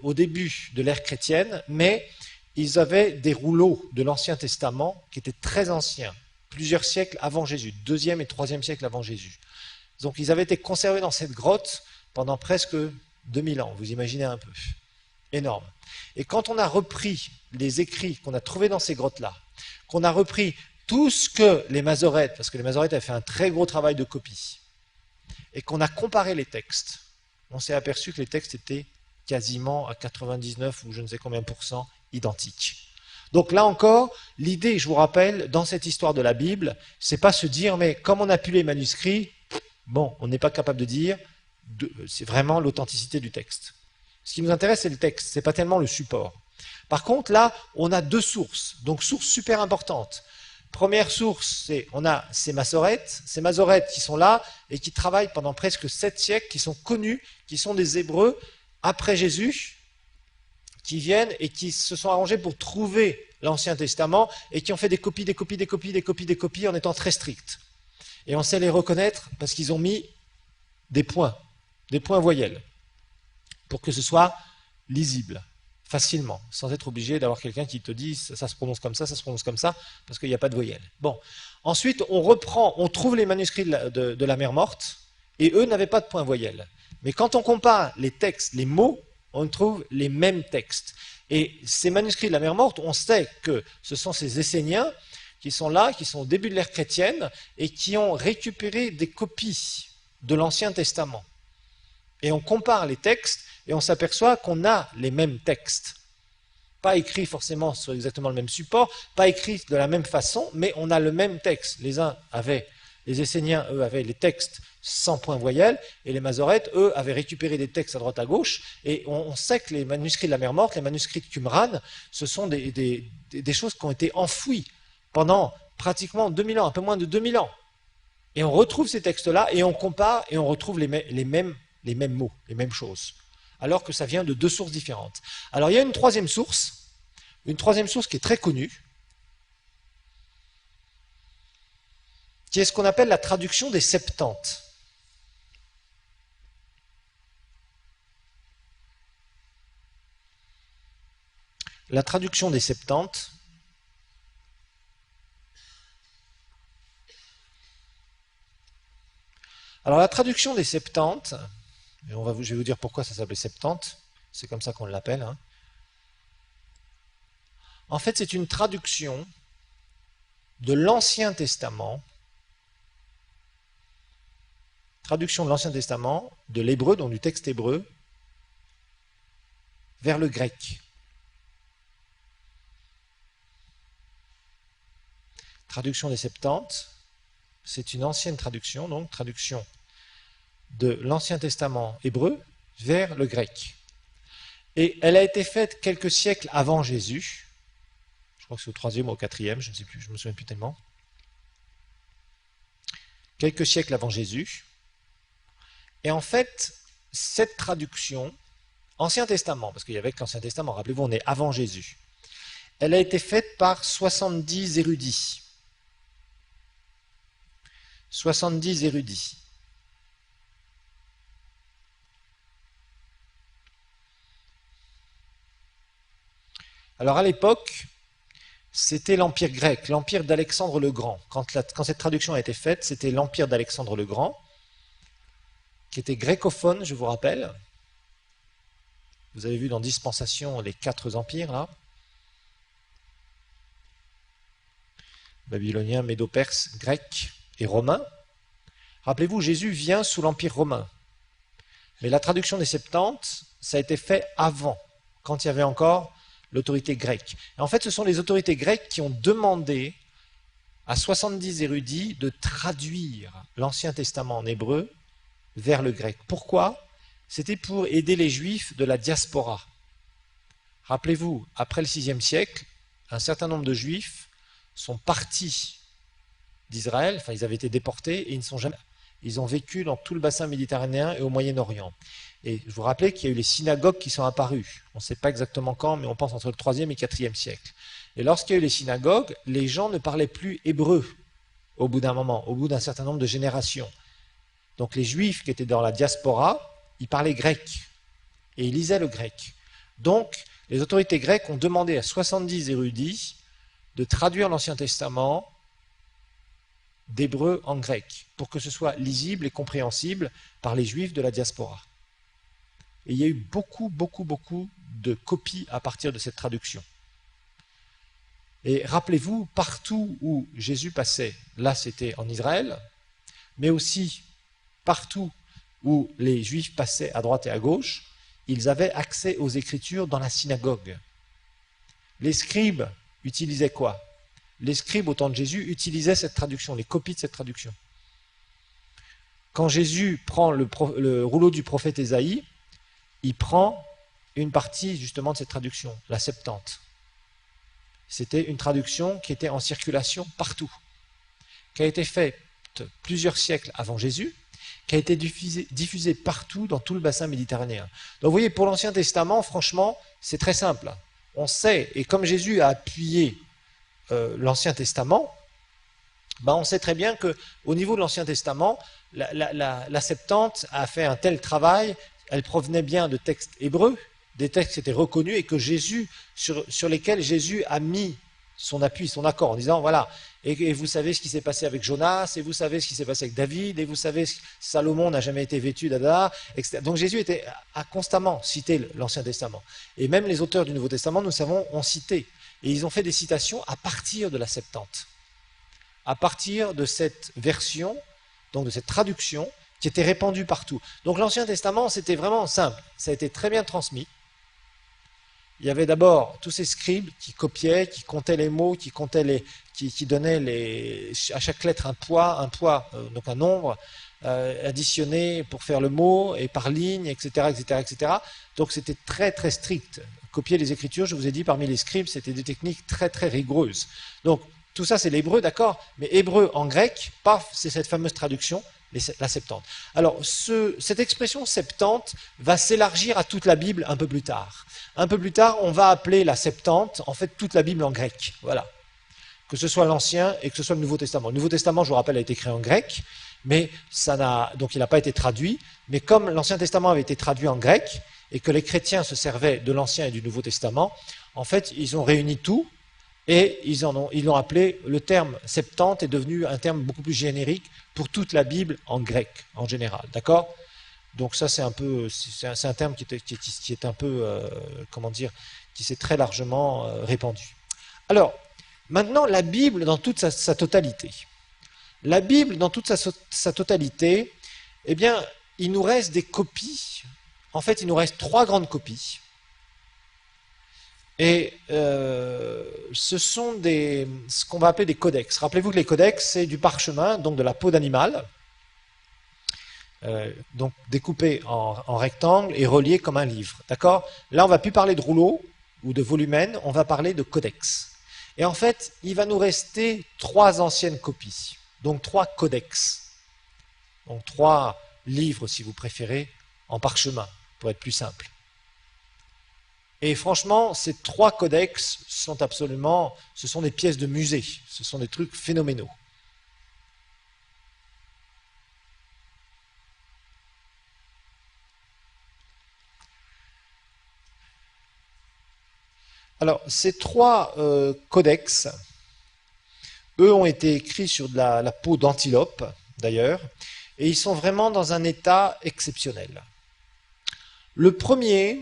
au début de l'ère chrétienne, mais ils avaient des rouleaux de l'Ancien Testament qui étaient très anciens, plusieurs siècles avant Jésus, 2e et 3e siècle avant Jésus. Donc ils avaient été conservés dans cette grotte pendant presque 2000 ans, vous imaginez un peu. Énorme. Et quand on a repris les écrits qu'on a trouvés dans ces grottes-là, qu'on a repris tout ce que les Masorètes, parce que les Masorètes avaient fait un très gros travail de copie, et qu'on a comparé les textes, on s'est aperçu que les textes étaient quasiment à 99 ou je ne sais combien % identiques. Donc là encore, l'idée, je vous rappelle, dans cette histoire de la Bible, c'est pas se dire, mais comme on a pu les manuscrits, bon, on n'est pas capable de dire, c'est vraiment l'authenticité du texte. Ce qui nous intéresse, c'est le texte, c'est pas tellement le support. Par contre, là, on a 2 sources, donc sources super importantes. Première source, on a ces Masorètes qui sont là et qui travaillent pendant presque 7 siècles, qui sont connus, qui sont des Hébreux après Jésus, qui viennent et qui se sont arrangés pour trouver l'Ancien Testament et qui ont fait des copies en étant très stricts. Et on sait les reconnaître parce qu'ils ont mis des points voyelles, pour que ce soit lisible, facilement, sans être obligé d'avoir quelqu'un qui te dit ça se prononce comme ça se prononce comme ça, parce qu'il n'y a pas de voyelles. Bon, ensuite on trouve les manuscrits de la Mer Morte, et eux n'avaient pas de points voyelles. Mais quand on compare les textes, les mots, on trouve les mêmes textes. Et ces manuscrits de la Mer Morte, on sait que ce sont ces Esséniens qui sont là, qui sont au début de l'ère chrétienne, et qui ont récupéré des copies de l'Ancien Testament. Et on compare les textes, et on s'aperçoit qu'on a les mêmes textes. Pas écrits forcément sur exactement le même support, pas écrits de la même façon, mais on a le même texte. Les Esséniens, eux, avaient les textes sans point voyelle, et les Mazorètes, eux, avaient récupéré des textes à droite à gauche, et on sait que les manuscrits de la Mer Morte, les manuscrits de Qumran, ce sont des choses qui ont été enfouies pendant pratiquement 2000 ans, un peu moins de 2000 ans. Et on retrouve ces textes-là, et on compare, et on retrouve les mêmes mots, les mêmes choses, alors que ça vient de deux sources différentes. Alors il y a une troisième source qui est très connue, qui est ce qu'on appelle la traduction des Septante. La traduction des Septante, alors la traduction des Septante, et je vais vous dire pourquoi ça s'appelle Septante, c'est comme ça qu'on l'appelle. Hein. En fait, c'est une traduction de l'Ancien Testament, de l'hébreu, donc du texte hébreu, vers le grec. Traduction des Septante, c'est une ancienne traduction, donc traduction de l'Ancien Testament hébreu vers le grec. Et elle a été faite quelques siècles avant Jésus. Je crois que c'est au 3e ou au 4e, je ne sais plus, je ne me souviens plus tellement. Quelques siècles avant Jésus. Et en fait, cette traduction, Ancien Testament, parce qu'il y avait que l'Ancien Testament, rappelez-vous, on est avant Jésus. Elle a été faite par 70 érudits. 70 érudits. Alors à l'époque, c'était l'Empire grec, l'Empire d'Alexandre le Grand. Quand cette traduction a été faite, c'était l'Empire d'Alexandre le Grand, qui était grécophone, je vous rappelle. Vous avez vu dans Dispensation les 4 empires, là. Babylonien, médo-perse, grec et romain. Rappelez-vous, Jésus vient sous l'Empire romain. Mais la traduction des Septante, ça a été fait avant, quand il y avait encore l'autorité grecque. Et en fait, ce sont les autorités grecques qui ont demandé à 70 érudits de traduire l'Ancien Testament en hébreu vers le grec. Pourquoi? C'était pour aider les Juifs de la diaspora. Rappelez-vous, après le VIe siècle, un certain nombre de Juifs sont partis d'Israël, enfin ils avaient été déportés et ils ont vécu dans tout le bassin méditerranéen et au Moyen-Orient. Et je vous rappelle qu'il y a eu les synagogues qui sont apparues. On ne sait pas exactement quand, mais on pense entre le 3e et 4e siècle. Et lorsqu'il y a eu les synagogues, les gens ne parlaient plus hébreu au bout d'un moment, au bout d'un certain nombre de générations. Donc les Juifs qui étaient dans la diaspora, ils parlaient grec et ils lisaient le grec. Donc les autorités grecques ont demandé à 70 érudits de traduire l'Ancien Testament d'hébreu en grec, pour que ce soit lisible et compréhensible par les Juifs de la diaspora. Et il y a eu beaucoup de copies à partir de cette traduction. Et rappelez-vous, partout où Jésus passait, là c'était en Israël, mais aussi partout où les Juifs passaient à droite et à gauche, ils avaient accès aux Écritures dans la synagogue. Les scribes utilisaient quoi? Les scribes, au temps de Jésus, utilisaient cette traduction, les copies de cette traduction. Quand Jésus prend le rouleau du prophète Ésaïe, il prend une partie justement de cette traduction, la Septante. C'était une traduction qui était en circulation partout, qui a été faite plusieurs siècles avant Jésus, qui a été diffusé partout dans tout le bassin méditerranéen. Donc vous voyez, pour l'Ancien Testament, franchement, c'est très simple. On sait, et comme Jésus a appuyé l'Ancien Testament, on sait très bien qu'au niveau de l'Ancien Testament, la Septante a fait un tel travail, elle provenait bien de textes hébreux, des textes qui étaient reconnus et que Jésus, sur lesquels Jésus a mis son appui, son accord, en disant voilà, et vous savez ce qui s'est passé avec Jonas, et vous savez ce qui s'est passé avec David, et vous savez que Salomon n'a jamais été vêtu d'Adar, etc. Donc Jésus a constamment cité l'Ancien Testament. Et même les auteurs du Nouveau Testament, nous savons, ont cité. Et ils ont fait des citations à partir de la Septante. À partir de cette version, donc de cette traduction, qui était répandue partout. Donc l'Ancien Testament, c'était vraiment simple. Ça a été très bien transmis. Il y avait d'abord tous ces scribes qui copiaient, qui comptaient les mots, qui donnaient à chaque lettre un poids, donc un nombre, additionné pour faire le mot, et par ligne, etc., etc., etc. Donc c'était très très strict. Copier les Écritures, je vous ai dit, parmi les scribes, c'était des techniques très très rigoureuses. Donc tout ça c'est l'hébreu, d'accord, mais hébreu en grec, paf, c'est cette fameuse traduction, la Septante. Alors, cette expression Septante va s'élargir à toute la Bible un peu plus tard. Un peu plus tard, on va appeler la Septante, en fait, toute la Bible en grec. Voilà. Que ce soit l'Ancien et que ce soit le Nouveau Testament. Le Nouveau Testament, je vous rappelle, a été écrit en grec, mais donc il n'a pas été traduit. Mais comme l'Ancien Testament avait été traduit en grec, et que les chrétiens se servaient de l'Ancien et du Nouveau Testament, en fait, ils ont réuni tout, et ils l'ont appelé, le terme Septante est devenu un terme beaucoup plus générique pour toute la Bible en grec, en général, d'accord? Donc ça c'est un terme qui est un peu, qui s'est très largement répandu. Alors, maintenant la Bible dans toute sa totalité. La Bible dans toute sa totalité, eh bien, il nous reste des copies, en fait il nous reste 3 grandes copies. Et ce sont ce qu'on va appeler des codex. Rappelez-vous que les codex, c'est du parchemin, donc de la peau d'animal, donc découpé en rectangle et relié comme un livre. D'accord? Là, on ne va plus parler de rouleau ou de volumen, on va parler de codex. Et en fait, il va nous rester 3 anciennes copies, donc 3 codex. Donc 3 livres, si vous préférez, en parchemin, pour être plus simple. Et franchement, ces 3 codex ce sont des pièces de musée, ce sont des trucs phénoménaux. Alors, ces 3 codex, eux ont été écrits sur de la peau d'antilope, d'ailleurs, et ils sont vraiment dans un état exceptionnel. Le premier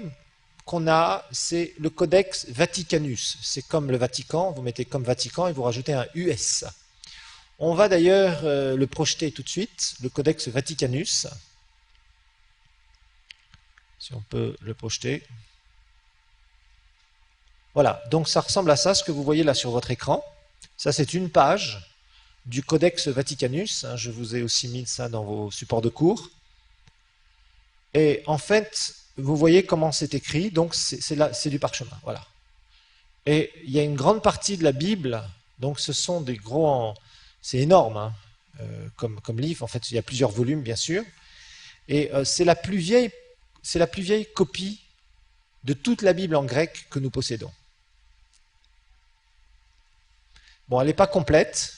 qu'on a, c'est le Codex Vaticanus. C'est comme le Vatican, vous mettez comme Vatican et vous rajoutez un US. On va d'ailleurs le projeter tout de suite, le Codex Vaticanus. Si on peut le projeter. Voilà, donc ça ressemble à ça, ce que vous voyez là sur votre écran. Ça, c'est une page du Codex Vaticanus. Je vous ai aussi mis ça dans vos supports de cours. Et en fait, vous voyez comment c'est écrit, donc c'est du parchemin, voilà. Et il y a une grande partie de la Bible, donc ce sont des gros, c'est énorme, hein, comme livre, en fait il y a plusieurs volumes bien sûr, et c'est la plus vieille copie de toute la Bible en grec que nous possédons. Bon, elle n'est pas complète,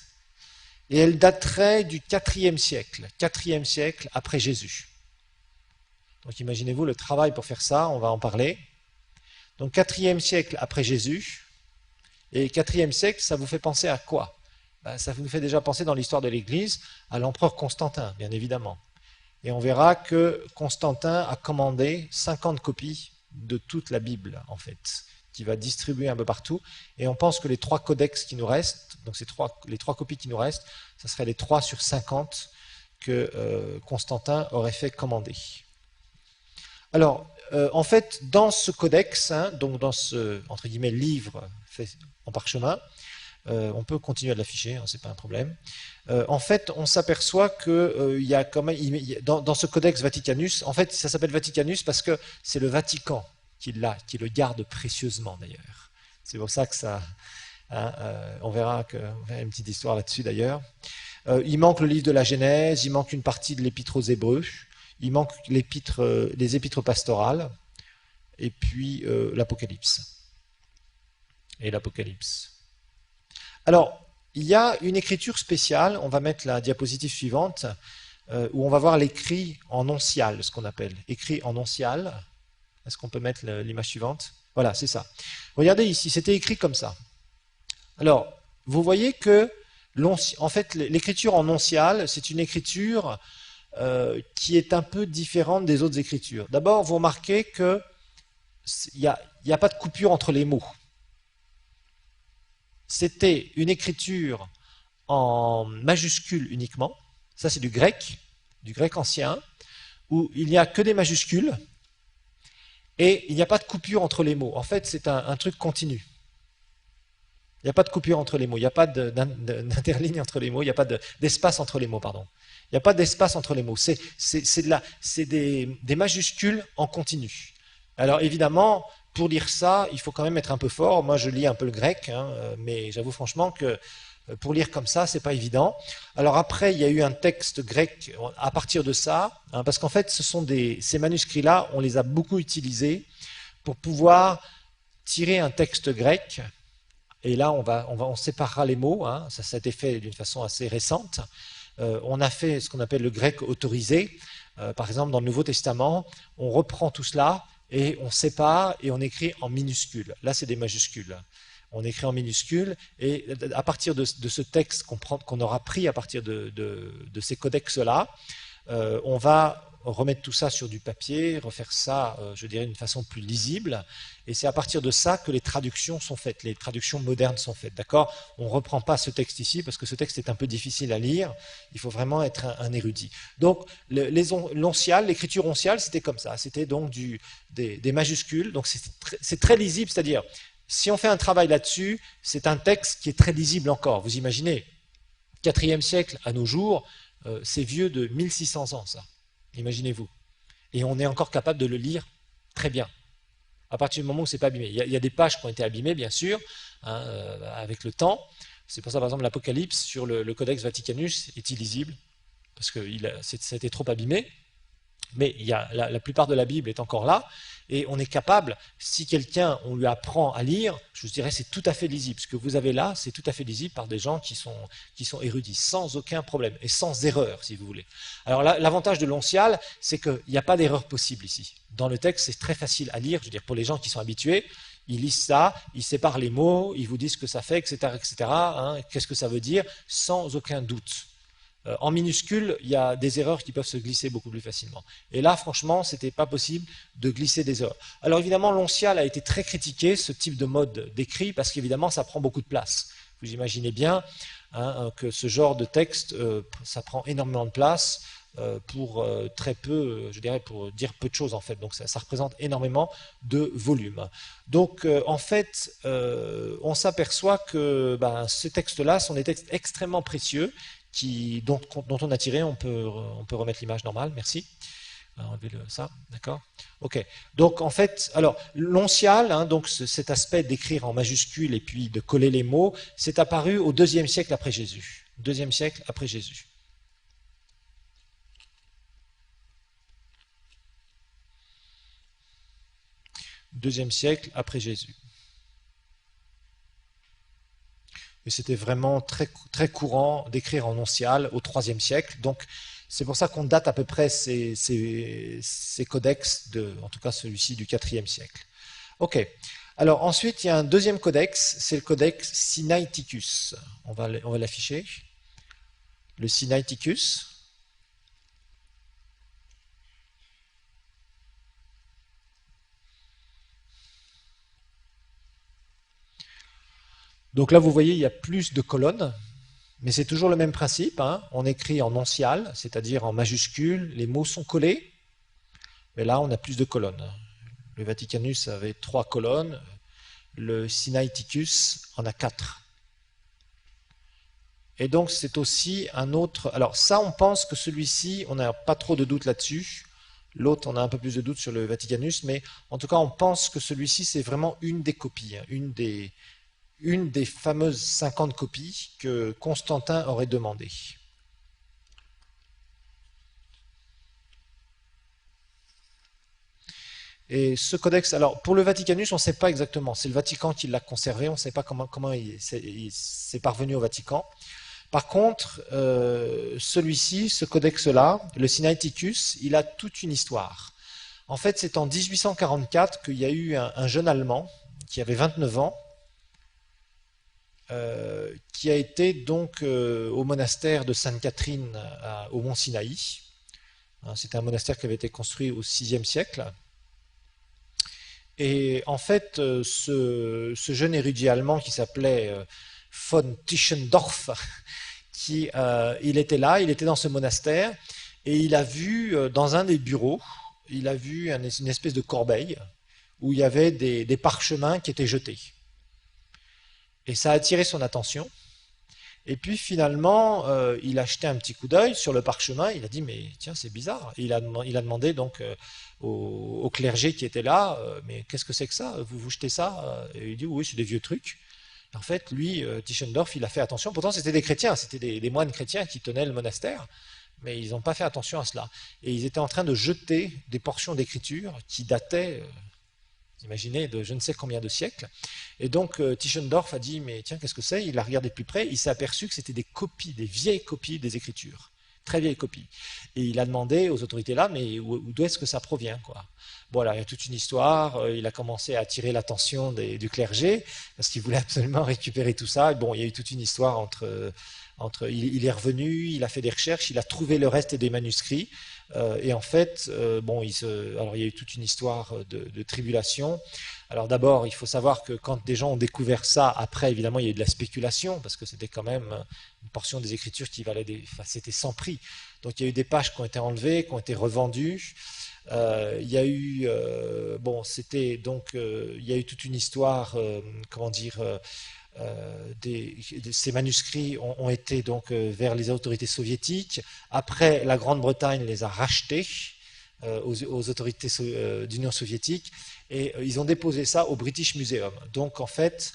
et elle daterait du IVe siècle après Jésus. Donc imaginez-vous le travail pour faire ça, on va en parler. Donc 4e siècle après Jésus, et 4e siècle, ça vous fait penser à quoi? Ça vous fait déjà penser dans l'histoire de l'Église à l'empereur Constantin, bien évidemment. Et on verra que Constantin a commandé 50 copies de toute la Bible, en fait, qui va distribuer un peu partout. Et on pense que les 3 codex qui nous restent, donc les 3 copies qui nous restent, ça serait les 3 sur 50 que Constantin aurait fait commander. Alors, en fait, dans ce codex, donc dans ce, entre guillemets, livre fait en parchemin, on peut continuer à l'afficher, c'est pas un problème. En fait, on s'aperçoit que il y a quand même, dans ce codex Vaticanus, en fait, ça s'appelle Vaticanus parce que c'est le Vatican qui le garde précieusement d'ailleurs. C'est pour ça que ça, on verra une petite histoire là-dessus d'ailleurs. Il manque le livre de la Genèse, il manque une partie de l'épître aux Hébreux, il manque les épîtres pastorales, et puis l'Apocalypse. Et l'Apocalypse. Alors, il y a une écriture spéciale, on va mettre la diapositive suivante, où on va voir l'écrit en oncial, ce qu'on appelle. Écrit en oncial. Est-ce qu'on peut mettre l'image suivante? Voilà, c'est ça. Regardez ici, c'était écrit comme ça. Alors, vous voyez que en fait, l'écriture en oncial, c'est une écriture qui est un peu différente des autres écritures. D'abord, vous remarquez qu'il n'y a pas de coupure entre les mots. C'était une écriture en majuscules uniquement. Ça, c'est du grec ancien, où il n'y a que des majuscules et il n'y a pas de coupure entre les mots. En fait, c'est un truc continu. Il n'y a pas de coupure entre les mots, il n'y a pas d'interligne entre les mots, il n'y a pas d'espace entre les mots, pardon. Il n'y a pas d'espace entre les mots. C'est des majuscules en continu. Alors évidemment, pour lire ça, il faut quand même être un peu fort. Moi, je lis un peu le grec, hein, mais j'avoue franchement que pour lire comme ça, c'est pas évident. Alors après, il y a eu un texte grec à partir de ça, hein, parce qu'en fait, ces manuscrits-là, on les a beaucoup utilisés pour pouvoir tirer un texte grec. Et là, on séparera les mots. Hein, ça a été fait d'une façon assez récente. On a fait ce qu'on appelle le grec autorisé. Par exemple, dans le Nouveau Testament, on reprend tout cela et on sépare et on écrit en minuscules. Là, c'est des majuscules. On écrit en minuscules et à partir de ce texte qu'on aura pris à partir de ces codex-là, on va remettre tout ça sur du papier, refaire ça, je dirais, d'une façon plus lisible. Et c'est à partir de ça que les traductions sont faites, les traductions modernes sont faites. D'accord? On ne reprend pas ce texte ici parce que ce texte est un peu difficile à lire. Il faut vraiment être un érudit. Donc, l'oncial, l'écriture onciale, c'était comme ça. C'était donc des majuscules. Donc, c'est très lisible, c'est-à-dire, si on fait un travail là-dessus, c'est un texte qui est très lisible encore. Vous imaginez, 4e siècle à nos jours, c'est vieux de 1600 ans, ça. Imaginez-vous. Et on est encore capable de le lire très bien. À partir du moment où c'est pas abîmé. Il y a des pages qui ont été abîmées, bien sûr, hein, avec le temps. C'est pour ça, par exemple, l'Apocalypse sur le Codex Vaticanus est illisible, parce que ça a été trop abîmé. Mais la plupart de la Bible est encore là, et on est capable, si quelqu'un, on lui apprend à lire, je vous dirais, c'est tout à fait lisible. Ce que vous avez là, c'est tout à fait lisible par des gens qui sont érudits, sans aucun problème, et sans erreur, si vous voulez. Alors l'avantage de l'oncial, c'est qu'il n'y a pas d'erreur possible ici. Dans le texte, c'est très facile à lire, je veux dire, pour les gens qui sont habitués, ils lisent ça, ils séparent les mots, ils vous disent ce que ça fait, etc., etc., hein, qu'est-ce que ça veut dire, sans aucun doute. En minuscule, il y a des erreurs qui peuvent se glisser beaucoup plus facilement. Et là, franchement, c'était pas possible de glisser des erreurs. Alors évidemment, l'oncial a été très critiqué, ce type de mode d'écrit, parce qu'évidemment, ça prend beaucoup de place. Vous imaginez bien hein, que ce genre de texte, ça prend énormément de place pour très peu, je dirais, pour dire peu de choses en fait. Donc ça représente énormément de volume. Donc en fait, on s'aperçoit que ce texte-là sont des textes extrêmement précieux dont on a tiré, on peut remettre l'image normale, merci. Enlever ça, d'accord. Ok. Donc en fait, alors l'oncial, hein, donc cet aspect d'écrire en majuscules et puis de coller les mots, c'est apparu au IIe siècle après Jésus. 2e siècle après Jésus. Deuxième siècle après Jésus. Et c'était vraiment très, très courant d'écrire en oncial au IIIe siècle. Donc, c'est pour ça qu'on date à peu près ces codex, en tout cas celui-ci du IVe siècle. Ok. Alors ensuite, il y a un deuxième codex, c'est le codex Sinaiticus. On va l'afficher. Le Sinaiticus. Donc là, vous voyez, il y a plus de colonnes, mais c'est toujours le même principe. Hein. On écrit en oncial, c'est-à-dire en majuscules, les mots sont collés, mais là, on a plus de colonnes. Le Vaticanus avait 3 colonnes, le Sinaiticus en a 4. Et donc, c'est aussi un autre... Alors ça, on pense que celui-ci, on n'a pas trop de doute là-dessus. L'autre, on a un peu plus de doute sur le Vaticanus, mais en tout cas, on pense que celui-ci, c'est vraiment une des copies, hein, une des fameuses 50 copies que Constantin aurait demandé. Et ce codex, alors pour le Vaticanus, on ne sait pas exactement. C'est le Vatican qui l'a conservé. On ne sait pas comment il s'est parvenu au Vatican. Par contre, celui-ci, ce codex-là, le Sinaiticus, il a toute une histoire. En fait, c'est en 1844 qu'il y a eu un jeune Allemand qui avait 29 ans, qui a été donc au monastère de Sainte-Catherine au Mont Sinaï. C'était un monastère qui avait été construit au VIe siècle. Et en fait, ce jeune érudit allemand qui s'appelait von Tischendorf, il était là, il était dans ce monastère, et il a vu dans un des bureaux, il a vu une espèce de corbeille où il y avait des parchemins qui étaient jetés. Et ça a attiré son attention. Et puis finalement, il a jeté un petit coup d'œil sur le parchemin. Il a dit mais tiens c'est bizarre. Et il a demandé donc au clergé qui était là, mais qu'est-ce que c'est que ça? Vous jetez ça? Et il dit oui c'est des vieux trucs. Et en fait lui, Tischendorf, il a fait attention. Pourtant c'était des chrétiens, c'était des moines chrétiens qui tenaient le monastère, mais ils n'ont pas fait attention à cela. Et ils étaient en train de jeter des portions d'écriture qui dataient imaginez, de je ne sais combien de siècles. Et donc Tischendorf a dit, mais tiens, qu'est-ce que c'est? Il a regardé de plus près, il s'est aperçu que c'était des copies, des vieilles copies des Écritures, très vieilles copies. Et il a demandé aux autorités là, mais d'où est-ce que ça provient, quoi? Voilà, il y a toute une histoire, il a commencé à attirer l'attention du clergé, parce qu'il voulait absolument récupérer tout ça. Et bon, il y a eu toute une histoire il est revenu, il a fait des recherches, il a trouvé le reste des manuscrits. Et en fait, bon, alors il y a eu toute une histoire de tribulation. Alors d'abord, il faut savoir que quand des gens ont découvert ça, après évidemment il y a eu de la spéculation parce que c'était quand même une portion des Écritures qui valait enfin, c'était sans prix. Donc il y a eu des pages qui ont été enlevées, qui ont été revendues. Il y a eu, bon, c'était donc, il y a eu toute une histoire, comment dire. Ces manuscrits ont été donc vers les autorités soviétiques. Après, la Grande-Bretagne les a rachetés aux autorités d'Union soviétique et ils ont déposé ça au British Museum. Donc en fait,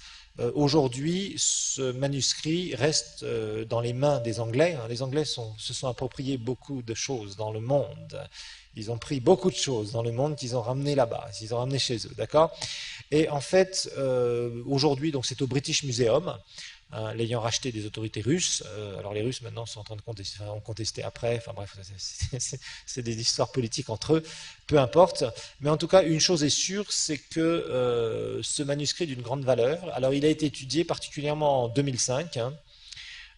aujourd'hui, ce manuscrit reste dans les mains des Anglais. Les Anglais se sont appropriés beaucoup de choses dans le monde. Ils ont pris beaucoup de choses dans le monde qu'ils ont ramené là-bas, qu'ils ont ramené chez eux, d'accord? Et en fait, aujourd'hui, donc c'est au British Museum, l'ayant racheté des autorités russes. Alors les Russes maintenant sont en train de contester après. Enfin bref, c'est des histoires politiques entre eux. Peu importe. Mais en tout cas, une chose est sûre, c'est que ce manuscrit est d'une grande valeur. Alors il a été étudié particulièrement en 2005.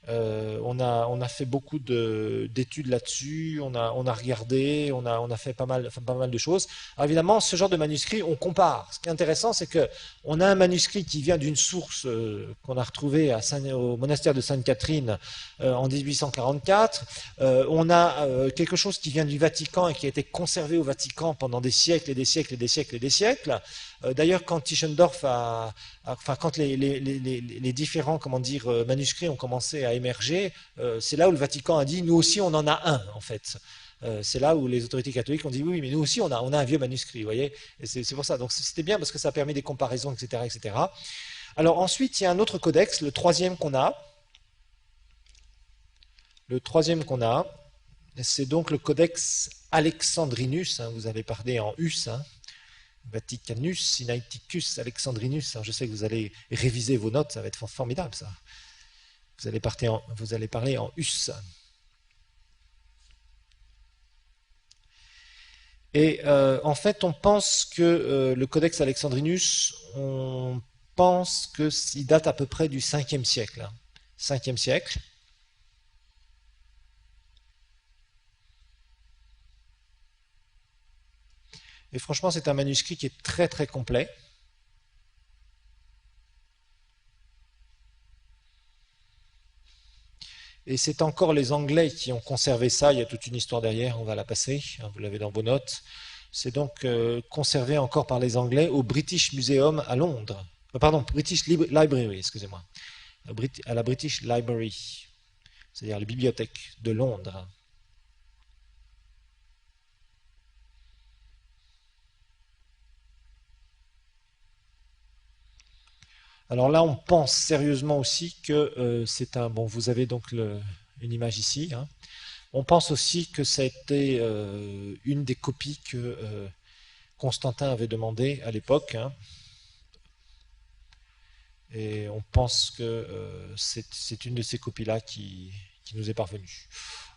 On a fait beaucoup d'études là-dessus, on a regardé, on a fait pas mal de choses. Alors évidemment, ce genre de manuscrit, on compare. Ce qui est intéressant, c'est que on a un manuscrit qui vient d'une source qu'on a retrouvée au monastère de Sainte-Catherine en 1844. On a quelque chose qui vient du Vatican et qui a été conservé au Vatican pendant des siècles et des siècles et des siècles et des siècles. D'ailleurs, quand Tischendorf enfin, quand les différents, comment dire, manuscrits ont commencé à émerger, c'est là où le Vatican a dit, nous aussi on en a un, en fait. C'est là où les autorités catholiques ont dit, oui, mais nous aussi on a un vieux manuscrit, vous voyez. Et c'est pour ça. Donc c'était bien parce que ça permet des comparaisons, etc., etc. Alors ensuite, il y a un autre codex, le troisième qu'on a. Le troisième qu'on a, c'est donc le codex Alexandrinus. Vous avez parlé en us. Vaticanus, Sinaiticus, Alexandrinus. Alors je sais que vous allez réviser vos notes, ça va être formidable ça. Vous allez parler en us. Et en fait, on pense que le Codex Alexandrinus, on pense qu'il date à peu près du 5e siècle. 5e siècle. Et franchement, c'est un manuscrit qui est très très complet. Et c'est encore les Anglais qui ont conservé ça. Il y a toute une histoire derrière, on va la passer. Vous l'avez dans vos notes. C'est donc conservé encore par les Anglais au British Museum à Londres. Pardon, British Library, excusez-moi. À la British Library, c'est-à-dire la bibliothèque de Londres. Alors là, on pense sérieusement aussi que c'est un... Bon, vous avez donc une image ici. On pense aussi que ça a été une des copies Constantin avait demandé à l'époque, hein, et on pense que c'est une de ces copies-là qui nous est parvenue.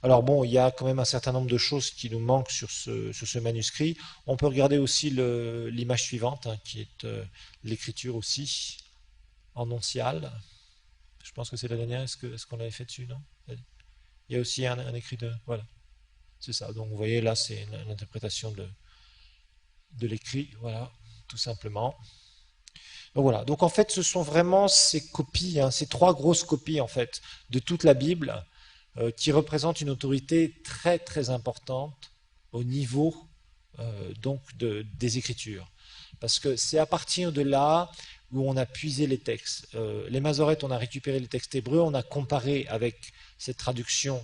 Alors bon, il y a quand même un certain nombre de choses qui nous manquent sur ce manuscrit. On peut regarder aussi l'image suivante, hein, qui est l'écriture aussi, en oncial. Je pense que c'est la dernière. Est-ce qu'on l'avait fait dessus, non? Il y a aussi un écrit de... Voilà, c'est ça. Donc vous voyez, là, c'est une interprétation de l'écrit, voilà, tout simplement. Donc voilà. Donc en fait, ce sont vraiment ces copies, hein, ces trois grosses copies, en fait, de toute la Bible, qui représentent une autorité très, très importante au niveau donc des Écritures. Parce que c'est à partir de là où on a puisé les textes. Les Masorètes, on a récupéré les textes hébreux, on a comparé avec cette traduction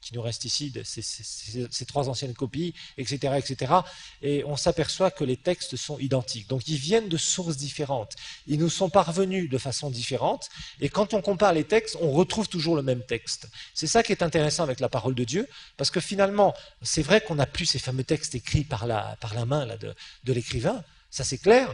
qui nous reste ici, ces trois anciennes copies, etc., etc. Et on s'aperçoit que les textes sont identiques. Donc ils viennent de sources différentes. Ils nous sont parvenus de façon différente. Et quand on compare les textes, on retrouve toujours le même texte. C'est ça qui est intéressant avec la parole de Dieu, parce que finalement, c'est vrai qu'on n'a plus ces fameux textes écrits par la main là, de l'écrivain, ça c'est clair,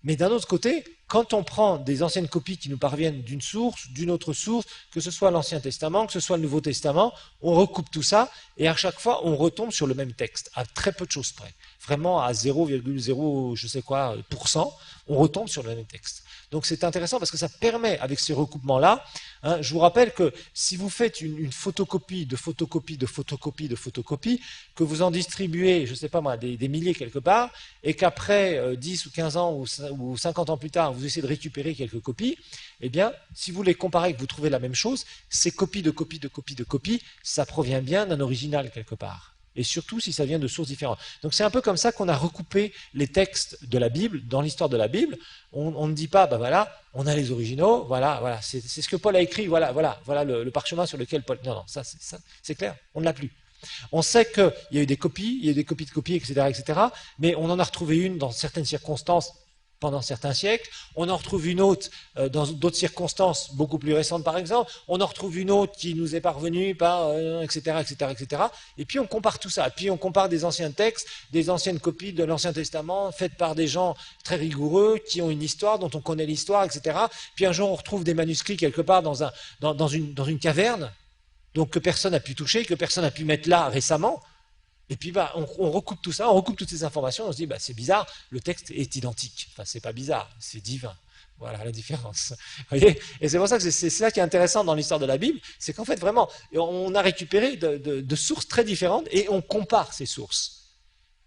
mais d'un autre côté, quand on prend des anciennes copies qui nous parviennent d'une source, d'une autre source, que ce soit l'Ancien Testament, que ce soit le Nouveau Testament, on recoupe tout ça et à chaque fois on retombe sur le même texte, à très peu de choses près. Vraiment à 0,0 je sais quoi, %, on retombe sur le même texte. Donc c'est intéressant parce que ça permet, avec ces recoupements-là, hein, je vous rappelle que si vous faites une photocopie de photocopie de photocopie de photocopie, que vous en distribuez, je ne sais pas moi, des milliers quelque part, et qu'après 10 ou 15 ans ou 50 ans plus tard, vous essayez de récupérer quelques copies, eh bien, si vous les comparez et que vous trouvez la même chose, ces copies de copies de copies de copies, ça provient bien d'un original quelque part. Et surtout si ça vient de sources différentes. Donc c'est un peu comme ça qu'on a recoupé les textes de la Bible, dans l'histoire de la Bible. On ne dit pas, ben voilà, on a les originaux, voilà, c'est ce que Paul a écrit, voilà le parchemin sur lequel Paul... Non, ça c'est clair, on ne l'a plus. On sait qu'il y a eu des copies, il y a eu des copies de copies, etc., mais on en a retrouvé une dans certaines circonstances pendant certains siècles, on en retrouve une autre dans d'autres circonstances beaucoup plus récentes par exemple, on en retrouve une autre qui nous est parvenue par, etc., etc., etc., et puis on compare tout ça, et puis on compare des anciens textes, des anciennes copies de l'Ancien Testament, faites par des gens très rigoureux, qui ont une histoire, dont on connaît l'histoire, etc., puis un jour on retrouve des manuscrits quelque part dans une caverne, donc que personne n'a pu toucher, que personne n'a pu mettre là récemment, et puis bah, on recoupe tout ça, on recoupe toutes ces informations, on se dit bah, c'est bizarre, le texte est identique. Enfin, c'est pas bizarre, c'est divin. Voilà la différence. Vous voyez, et c'est pour ça que c'est ça qui est intéressant dans l'histoire de la Bible, c'est qu'en fait vraiment, on a récupéré de sources très différentes et on compare ces sources.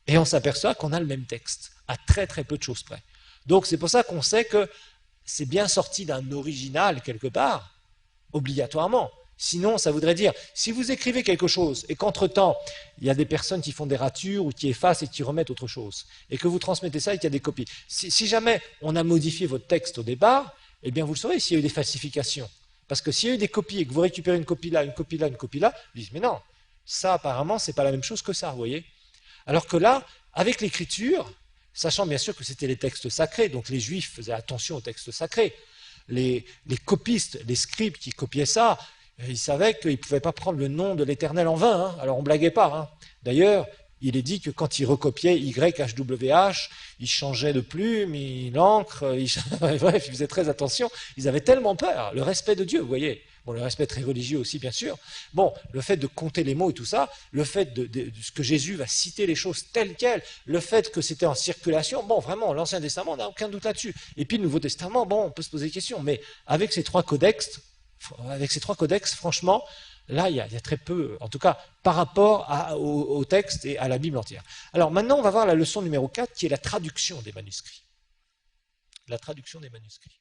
Et on s'aperçoit qu'on a le même texte, à très très peu de choses près. Donc c'est pour ça qu'on sait que c'est bien sorti d'un original quelque part, obligatoirement. Sinon, ça voudrait dire, si vous écrivez quelque chose et qu'entre-temps, il y a des personnes qui font des ratures ou qui effacent et qui remettent autre chose, et que vous transmettez ça et qu'il y a des copies. Si jamais on a modifié votre texte au départ, eh bien vous le saurez s'il y a eu des falsifications. Parce que s'il y a eu des copies et que vous récupérez une copie là, une copie là, une copie là, vous dites, mais non, ça apparemment, c'est pas la même chose que ça, vous voyez. Alors que là, avec l'écriture, sachant bien sûr que c'était les textes sacrés, donc les juifs faisaient attention aux textes sacrés, les copistes, les scribes qui copiaient ça, ils savaient qu'ils ne pouvaient pas prendre le nom de l'Éternel en vain, hein. Alors on ne blaguait pas. Hein. D'ailleurs, il est dit que quand ils recopiaient YHWH, ils changeaient de plume, l'encre, bref, ils faisaient très attention. Ils avaient tellement peur, le respect de Dieu, vous voyez. Bon, le respect très religieux aussi, bien sûr. Bon, le fait de compter les mots et tout ça, le fait de ce que Jésus va citer les choses telles quelles, le fait que c'était en circulation, bon, vraiment, l'Ancien Testament, on n'a aucun doute là-dessus. Et puis le Nouveau Testament, bon, on peut se poser des questions. Mais avec ces trois codex, franchement, là, il y a très peu, en tout cas, par rapport au texte et à la Bible entière. Alors maintenant, on va voir la leçon numéro 4, qui est la traduction des manuscrits. La traduction des manuscrits.